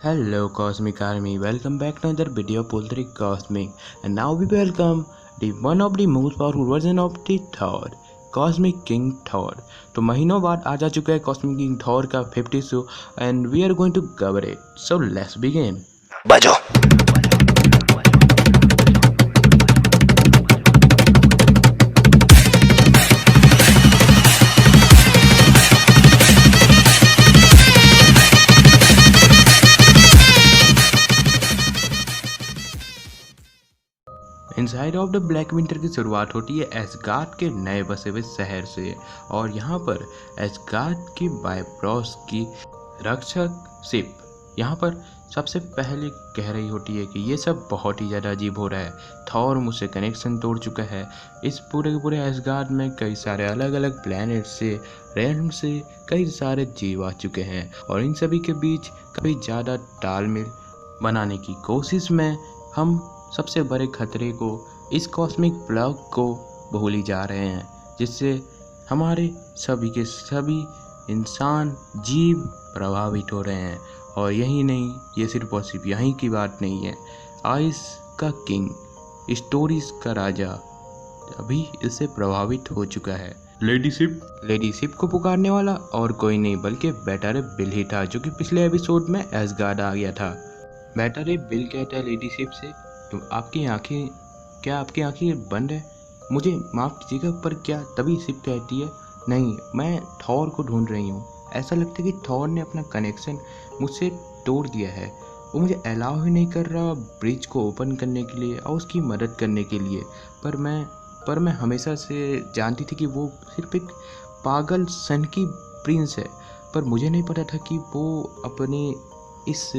Hello Cosmic Army, welcome back to another video of Poltry Cosmic, and now we welcome the one of the most powerful version of the Thor, Cosmic King Thor। तो महीनों बाद आ जा चुका है Cosmic King Thor का 50 show and we are going to cover it, so let's begin। बजो। Inside of the black winter की शुरुआत होती है एसगार्ड के नए बसे हुए शहर से, और यहाँ पर एसगार्ड की बाइब्रोस की रक्षक शिप यहाँ पर सबसे पहले कह रही होती है कि ये सब बहुत ही ज़्यादा अजीब हो रहा है, थॉर मुझसे कनेक्शन तोड़ चुका है। इस पूरे के पूरे एसगार्ड में कई सारे अलग अलग प्लैनेट से, रेल्म से कई सारे जीव आ चुके हैं, और इन सभी के बीच कभी ज़्यादा तालमेल बनाने की कोशिश में हम सबसे बड़े खतरे को, इस कॉस्मिक प्लग को भूल ही जा रहे हैं, जिससे हमारे सभी के सभी इंसान जीव प्रभावित हो रहे हैं। और यही नहीं, ये सिर्फ और सिर्फ यहीं की बात नहीं है, आइस का किंग, स्टोरीज का राजा अभी इससे प्रभावित हो चुका है। लेडी शिप को पुकारने वाला और कोई नहीं बल्कि बैटरे बिल ही था, जो कि पिछले एपिसोड में एसगार्ड आ गया था। बैटरे बिल कहता है लेडी शिप से, तो आपकी आंखें बंद है? मुझे माफ़ कीजिएगा, पर क्या? तभी शिप कहती है, नहीं, मैं थॉर को ढूंढ रही हूँ। ऐसा लगता है कि थॉर ने अपना कनेक्शन मुझसे तोड़ दिया है, वो मुझे अलाउ ही नहीं कर रहा ब्रिज को ओपन करने के लिए और उसकी मदद करने के लिए। पर मैं हमेशा से जानती थी कि वो सिर्फ एक पागल सन की प्रिंस है, पर मुझे नहीं पता था कि वो अपने इस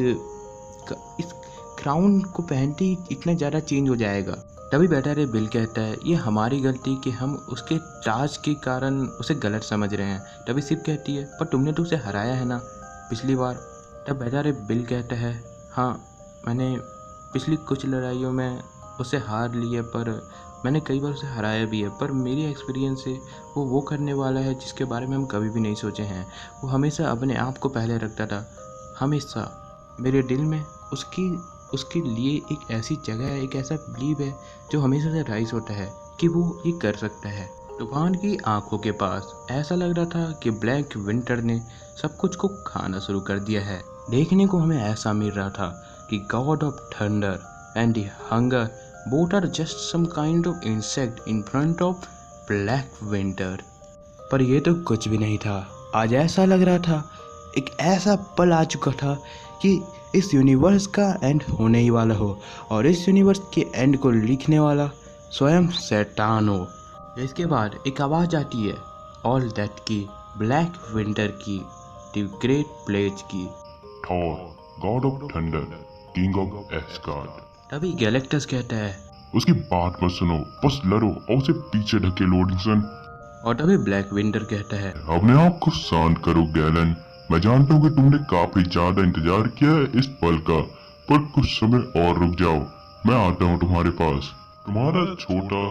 क्राउन को पहनते ही इतना ज़्यादा चेंज हो जाएगा। तभी बैटरे बिल कहता है, ये हमारी गलती कि हम उसके ताज के कारण उसे गलत समझ रहे हैं। तभी शिप कहती है, पर तुमने तो उसे हराया है ना पिछली बार। तब बैटरे बिल कहता है, हाँ, मैंने पिछली कुछ लड़ाइयों में उसे हार ली है, पर मैंने कई बार उसे हराया भी है। पर मेरी एक्सपीरियंस से वो करने वाला है जिसके बारे में हम कभी भी नहीं सोचे हैं। वो हमेशा अपने आप को पहले रखता था। हमेशा मेरे दिल में उसके लिए एक ऐसी जगह है, एक ऐसा बिलीव है जो हमेशा से राइज होता है कि वो ये कर सकता है। तूफान की आंखों के पास ऐसा लग रहा था कि ब्लैक विंटर ने सब कुछ को खाना शुरू कर दिया है। देखने को हमें ऐसा मिल रहा था कि god of thunder and the hunger both are just some kind of insect in front of black winter. पर ये तो कुछ भी नहीं था। आज ऐसा लग रहा था, एक ऐसा पल आ चुका था कि इस यूनिवर्स का एंड होने ही वाला हो, और इस यूनिवर्स के एंड को लिखने वाला स्वयं शैतान हो। इसके बाद एक आवाज़ आती है, ऑल दैट की, ब्लैक विंटर की, द ग्रेट प्लेज की, Thor, God of thunder, king of Asgard. तभी गैलेक्टस कहता है, उसकी बात मत सुनो, बस लड़ो और उसे पीछे ढकेलो ओडिनसन। और तभी ब्लैक विंटर कहता है, अपने आप को शांत करो गैलन। मैं जानता हूँ कि तुमने काफी ज्यादा इंतजार किया है इस पल का, पर कुछ समय और रुक जाओ, मैं आता हूँ तुम्हारे पास। तुम्हारा छोटा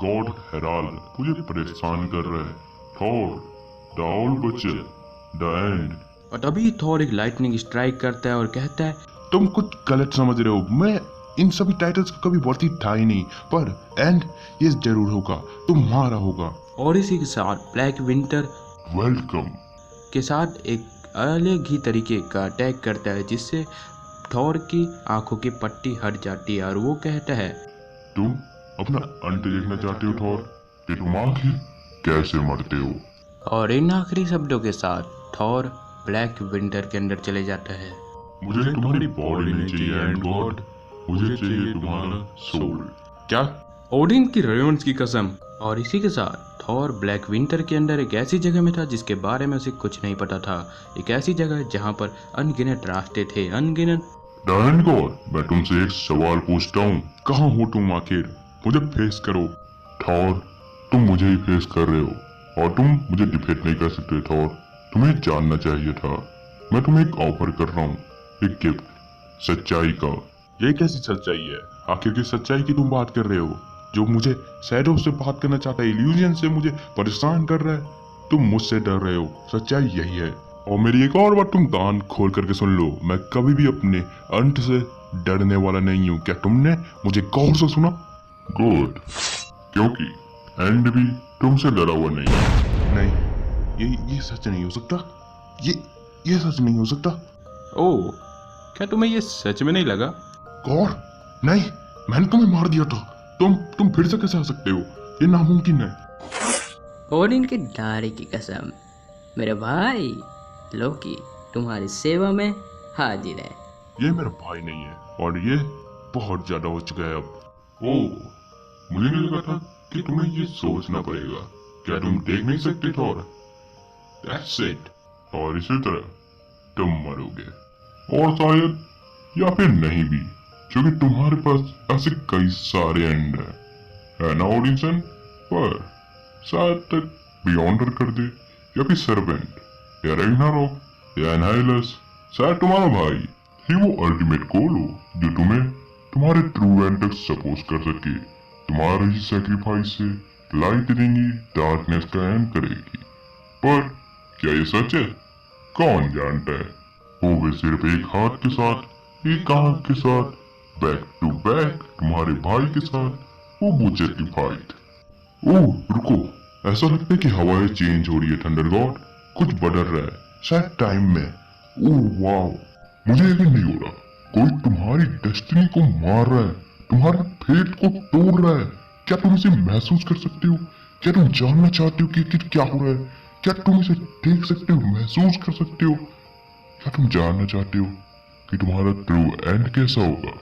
गॉड हेराल्ड मुझे परेशान कर रहा है। थॉर, द ऑल बचल, द एंड। और तभी थॉर एक लाइटनिंग स्ट्राइक करता है और कहता है, तुम कुछ गलत समझ रहे हो, मैं इन सभी टाइटल्स का कभी वर्ती था ही नहीं, पर एंड ये जरूर होगा, तुम्हारा होगा। और इसी के साथ ब्लैक विंटर वेलकम के साथ एक अलग ही तरीके का अटैक करता है, जिससे थॉर की आंखों की पट्टी हट जाती है, और वो कहता है, तुम अपना अंत देखना चाहते हो थॉर, कि तुम आखिर कैसे मरते हो। और इन आखिरी शब्दों के साथ थॉर ब्लैक विंटर के अंदर चले जाता है। मुझे तुम्हारी बॉडी नहीं चाहिए एंड गॉड, मुझे चाहिए तुम्हारा सोल। क्या? ओडिन की रेवंस की कसम। और इसी के साथ थॉर ब्लैक विंटर के अंदर एक ऐसी जगह में था जिसके बारे में उसे कुछ नहीं पता था, एक ऐसी जगह जहां पर अनगिनत रास्ते थे, अनगिनत। डैन गॉड, मैं तुमसे एक सवाल पूछता हूँ, कहाँ हो तुम आखिर? मुझे फेस करो। थॉर, तुम मुझे ही फेस कर रहे हो और तुम मुझे डिफीट नहीं कर सकते थॉर, तुम्हें जानना चाहिए था। मैं तुम्हें एक ऑफर कर रहा हूँ, एक गिफ्ट, सच्चाई का। ये कैसी सच्चाई है? आखिर की सच्चाई की तुम बात कर रहे हो, जो मुझे शैडो से बात करना चाहता है, इल्यूजन से मुझे परेशान कर रहा है। तुम मुझसे डर रहे हो, सच्चाई यही है। और मेरी एक और बात तुम कान खोल करके सुन लो, मैं कभी भी अपने अंत से डरने वाला नहीं हूँ। क्या तुमने मुझे गौर से सुना? गुड, क्योंकि एंड भी तुमसे डरा हुआ नहीं है। नहीं, ये सच नहीं हो सकता। ये सच नहीं हो सकता। ओह, क्या तुम्हें ये सच में नहीं लगा? गौर, नहीं, मैंने तुम्हें मार दिया था। तुम फिर से कैसे आ सकते हो? ये नामुमकिन है। ओडिन के दाढ़ी की कसम, मेरे भाई लोकी तुम्हारी सेवा में हाजिर है। ये मेरा भाई नहीं है और ये बहुत ज्यादा हो चुका है अब। ओह, मुझे नहीं लगा था कि तुम्हें ये सोचना पड़ेगा। क्या तुम देख नहीं सकते थॉर? That's it। और इसी तरह तुम मरोगे, और शायद या फिर नहीं भी, क्योंकि तुम्हारे पास ऐसे कई सारे एंड है ना ओडिनसन? पर शायद तक बियॉन्डर कर दे, या फिर सर्वेंट, या रैग्नारोक, या एनहाइलस, शायद तुम्हारा भाई ही वो अल्टीमेट गोल हो जो तुम्हें तुम्हारे ट्रू एंड तक सपोज कर सके। तुम्हारे ही सेक्रीफाइस से लाइट देंगी डार्कनेस का एंड करेगी। पर क्या ये सच है? कौन जानता है? वो भी सिर्फ एक हाथ के साथ, एक आंख के साथ, बैक टू बैक तुम्हारे भाई के साथ वो बूचर की फाइट। ओह रुको, ऐसा लगता है कि हवाएं चेंज हो रही है थंडर गॉड। कुछ बदल रहा है, शायद टाइम में। ओह वाओ, मुझे यकीन नहीं हो रहा। कोई तुम्हारी डेस्टिनी को मार रहा है, तुम्हारे फेट को तोड़ रहा है। क्या तुम इसे महसूस कर सकते हो? क्या तुम जानना चाहते हो कि क्या हो रहा है? क्या तुम इसे देख सकते हो, महसूस कर सकते हो? क्या तुम जानना चाहते हो कि तुम्हारा ट्रू एंड कैसा होगा?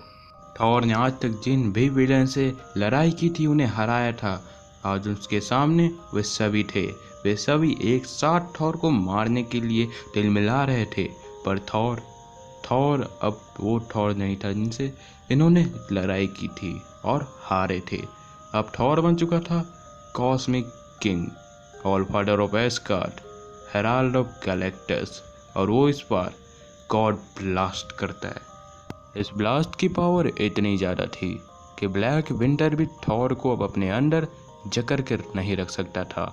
थॉर ने आज तक जिन भी विलन से लड़ाई की थी उन्हें हराया था। आज उसके सामने वे सभी थे। वे सभी एक साथ थॉर को मारने के लिए तिलमिला रहे थे। पर थॉर अब वो थॉर नहीं था जिनसे इन्होंने लड़ाई की थी और हारे थे। अब थॉर बन चुका था cosmic king, all father of Asgard, Herald of Galactus, और वो इस बार गॉड ब्लास्ट करता है। इस ब्लास्ट की पावर इतनी ज़्यादा थी कि ब्लैक विंटर भी थॉर को अब अपने अंदर जकड़ कर नहीं रख सकता था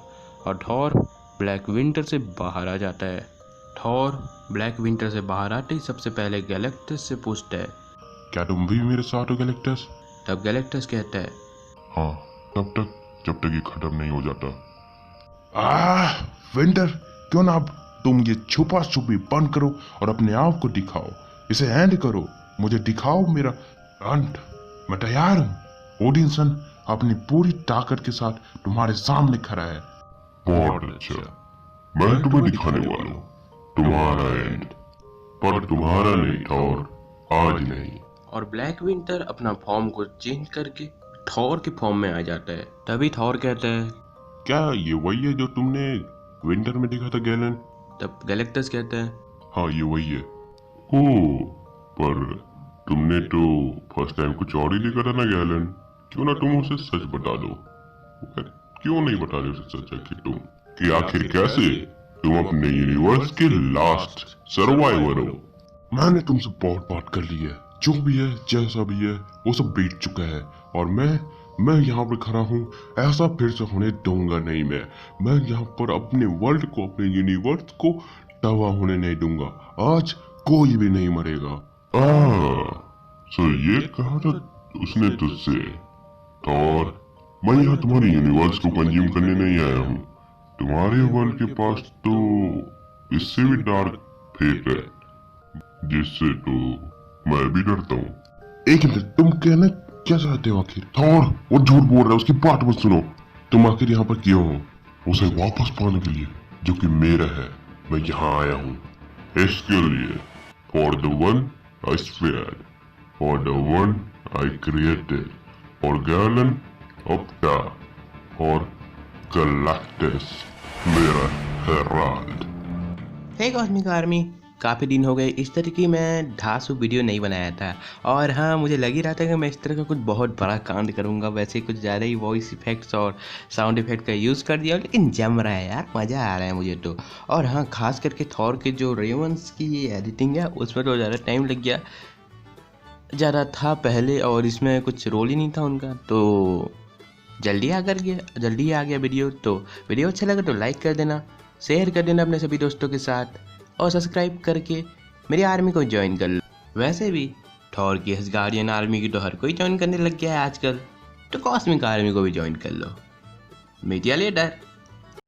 और थॉर ब्लैक विंटर से बाहर आ जाता है। थॉर ब्लैक विंटर से बाहर आते ही सबसे पहले गैलेक्टस से पूछता है, क्या तुम भी मेरे साथ हो गैलेक्टस? तब गैलेक्टस कहता है, हाँ, तब तक जब तक ये खत्म नहीं हो जाता। विंटर, क्यों ना अब तुम ये छुपा छुपी बंद करो और अपने आप को दिखाओ। इसे एंड करो, मुझे दिखाओ मेरा अंत। मैं तैयार हूँ। ओडिनसन अपनी पूरी ताकत के साथ तुम्हारे सामने खड़ा है। बहुत अच्छा, मैं तुम्हें दिखाने वाला हूँ तुम्हारा एंड, पर तुम्हारा नहीं थॉर, आज नहीं। और ब्लैक विंटर अपना फॉर्म को चेंज करके थॉर के फॉर्म में आ जाता है। तभी थॉर कहता है, क्या ये वही है जो तुमने विंटर में देखा था गैलन? तब गैलेक्टस कहता है, हाँ ये वही है। ओह, पर तुमने तो फर्स्ट टाइम कुछ और ही देखा था ना गैलन। क्यों ना तुम उसे सच बता दो। क्यों नहीं बता रहे उसे सच आखिर तुम, कि आखिर कैसे तुम अपने यूनिवर्स के लास्ट सर्वाइवर हो। मैंने तुमसे बहुत बात कर ली है। जो भी है, जैसा भी है, वो सब बीत चुका है और मैं यहाँ पर खड़ा हूँ। ऐसा फिर से होने दूंगा नहीं। मैं यहाँ पर अपने वर्ल्ड को, अपने यूनिवर्स को तबाह होने नहीं दूंगा। आज कोई भी नहीं मरेगा। सो ये कहा था उसने तुझसे? और मैं यहाँ तुम्हारे यूनिवर्स को कंज्यूम करने नहीं आया हूँ। तुम्हारे वर्ल्ड के पास तो इससे भी डार्क फेट है, जिससे तो मैं भी डरता हूँ। एक मिनट, तुम कहना क्या चाहते हो आखिर? थॉर वो झूठ बोल रहा है, उसकी बात मत सुनो। तुम आखिर यहाँ पर क्यों हो? उसे वापस पाने के लिए जो कि मेरा है। मैं यहाँ आया हूँ इसके लिए, for the one I spared, for the one I created, for gallon of टा, फॉर गैलेक्टस, मेरा हेराल्ड। हे कॉस्मिक आर्मी, काफ़ी दिन हो गए इस तरह की मैं ढासू वीडियो नहीं बनाया था। और हाँ, मुझे लग ही रहा था कि मैं इस तरह का कुछ बहुत बड़ा कांड करूँगा। वैसे कुछ ज़्यादा ही वॉइस इफेक्ट्स और साउंड इफेक्ट का यूज़ कर दिया, लेकिन जम रहा है यार, मज़ा आ रहा है मुझे तो। और हाँ, खास करके थॉर के जो रेवंस की ये एडिटिंग है उसमें तो ज़्यादा टाइम लग गया, ज़्यादा था पहले, और इसमें कुछ रोल ही नहीं था उनका, तो जल्दी आ गया वीडियो। तो वीडियो अच्छा लगा तो लाइक कर देना, शेयर कर देना अपने सभी दोस्तों के साथ, और सब्सक्राइब करके मेरी आर्मी को ज्वाइन कर लो। वैसे भी थॉर की असगार्डियन आर्मी की तो हर कोई ज्वाइन करने लग गया है आजकल, तो कॉस्मिक आर्मी को भी ज्वाइन कर लो। Meet you later.